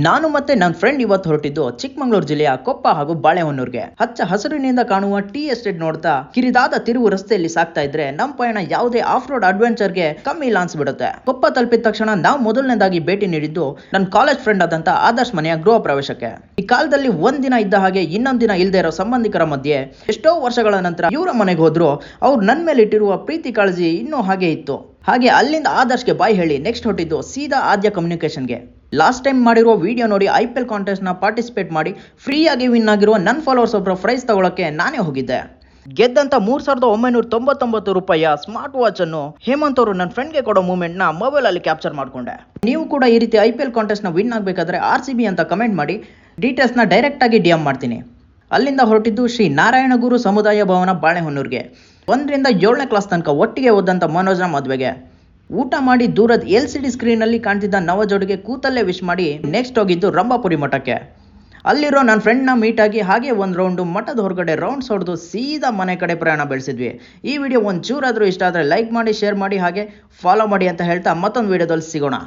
ನಾನು ಮತ್ತೆ ನನ್ನ ಫ್ರೆಂಡ್ ಇವತ್ತು ಹೊರಟಿದ್ದು ಚಿಕ್ಕಮಗಳೂರು ಜಿಲ್ಲೆಯ ಕೊಪ್ಪ ಹಾಗೂ ಬಾಳೆಹೊನ್ನೂರ್ಗೆ. ಹಚ್ಚ ಹಸಿರಿನಿಂದ ಕಾಣುವ ಟೀ ಎಸ್ಟೇಟ್ ನೋಡ್ತಾ ಕಿರಿದಾದ ತಿರುವು ರಸ್ತೆಯಲ್ಲಿ ಸಾಕ್ತಾ ಇದ್ರೆ ನಮ್ಮ ಪಯಣ ಯಾವುದೇ ಆಫ್ ರೋಡ್ ಅಡ್ವೆಂಚರ್ಗೆ ಕಮ್ಮಿ ಇಲ್ಲ ಅನ್ಸ್ಬಿಡುತ್ತೆ. ಕೊಪ್ಪ ತಲುಪಿದ ತಕ್ಷಣ ನಾವು ಮೊದಲನೇದಾಗಿ ಭೇಟಿ ನೀಡಿದ್ದು ನನ್ನ ಕಾಲೇಜ್ ಫ್ರೆಂಡ್ ಆದಂತ ಆದರ್ಶ್ ಮನೆಯ ಗೃಹ ಪ್ರವೇಶಕ್ಕೆ. ಈ ಕಾಲದಲ್ಲಿ ಒಂದಿನ ಇದ್ದ ಹಾಗೆ ಇನ್ನೊಂದ್ ದಿನ ಇಲ್ಲದೆ ಇರೋ ಸಂಬಂಧಿಕರ ಮಧ್ಯೆ ಎಷ್ಟೋ ವರ್ಷಗಳ ನಂತರ ಇವರ ಮನೆಗೆ ಹೋದ್ರು ಅವ್ರು ನನ್ನ ಮೇಲೆ ಇಟ್ಟಿರುವ ಪ್ರೀತಿ ಕಾಳಜಿ ಇನ್ನೂ ಹಾಗೆ ಇತ್ತು. ಹಾಗೆ ಅಲ್ಲಿಂದ ಆದರ್ಶ್ಗೆ ಬಾಯ್ ಹೇಳಿ ನೆಕ್ಸ್ಟ್ ಹೊಟ್ಟಿದ್ದು ಸೀದಾ ಆದ್ಯ ಕಮ್ಯುನಿಕೇಶನ್ಗೆ. ಲಾಸ್ಟ್ ಟೈಮ್ ಮಾಡಿರುವ ವಿಡಿಯೋ ನೋಡಿ IPL ಕಾಂಟೆಸ್ಟ್ ನ ಪಾರ್ಟಿಸಿಪೇಟ್ ಮಾಡಿ ಫ್ರೀ ಆಗಿ ವಿನ್ ಆಗಿರುವ ನನ್ನ ಫಾಲೋವರ್ಸ್ ಒಬ್ಬರ ಪ್ರೈಸ್ ತಗೊಳಕ್ಕೆ ನಾನೇ ಹೋಗಿದ್ದೆ. ಗೆದ್ದಂತ 3999 ರೂಪಾಯಿಯ ಸ್ಮಾರ್ಟ್ ವಾಚ್ ಅನ್ನು ಹೇಮಂತ್ ಅವರು ನನ್ನ ಫ್ರೆಂಡ್ಗೆ ಕೊಡೋ ಮೂಮೆಂಟ್ ನ ಮೊಬೈಲ್ ಅಲ್ಲಿ ಕ್ಯಾಪ್ಚರ್ ಮಾಡ್ಕೊಂಡೆ. ನೀವು ಕೂಡ ಈ ರೀತಿ IPL ಕಾಂಟೆಸ್ಟ್ ನ ವಿನ್ ಆಗಬೇಕಾದ್ರೆ RCB ಅಂತ ಕಮೆಂಟ್ ಮಾಡಿ ಡೀಟೇಲ್ಸ್ ನ ಡೈರೆಕ್ಟ್ ಆಗಿ DM ಮಾಡ್ತೀನಿ. ಅಲ್ಲಿಂದ ಹೊರಟಿದ್ದು ಶ್ರೀ ನಾರಾಯಣ ಗುರು ಸಮುದಾಯ ಭವನ ಬಾಳೆಹೊನ್ನೂರ್ಗೆ. 1 ರಿಂದ 7ನೇ ಕ್ಲಾಸ್ ತನಕ ಒಟ್ಟಿಗೆ ಓದಂತ ಮನೋಜ್ನ ಮದುವೆಗೆ. ಊಟ ಮಾಡಿ ದೂರದ LCD ಸ್ಕ್ರೀನ್ ಅಲ್ಲಿ ಕಾಣ್ತಿದ್ದ ನವ ಜೋಡಿಗೆ ಕೂತಲ್ಲೇ ವಿಶ್ ಮಾಡಿ ನೆಕ್ಸ್ಟ್ ಹೋಗಿದ್ದು ರಂಭಾಪುರಿ ಮಠಕ್ಕೆ. ಅಲ್ಲಿರೋ ನನ್ನ ಫ್ರೆಂಡ್ನ ಮೀಟ್ ಆಗಿ ಹಾಗೆ ಒಂದು ರೌಂಡು ಮಠದ ಹೊರಗಡೆ ರೌಂಡ್ಸ್ ಹೊಡೆದು ಸೀದಾ ಮನೆ ಕಡೆ ಪ್ರಯಾಣ ಬೆಳೆಸಿದ್ವಿ. ಈ ವಿಡಿಯೋ ಒಂಚೂರಾದರೂ ಇಷ್ಟ ಆದರೆ ಲೈಕ್ ಮಾಡಿ, ಶೇರ್ ಮಾಡಿ, ಹಾಗೆ ಫಾಲೋ ಮಾಡಿ ಅಂತ ಹೇಳ್ತಾ ಮತ್ತೊಂದು ವಿಡಿಯೋದಲ್ಲಿ ಸಿಗೋಣ.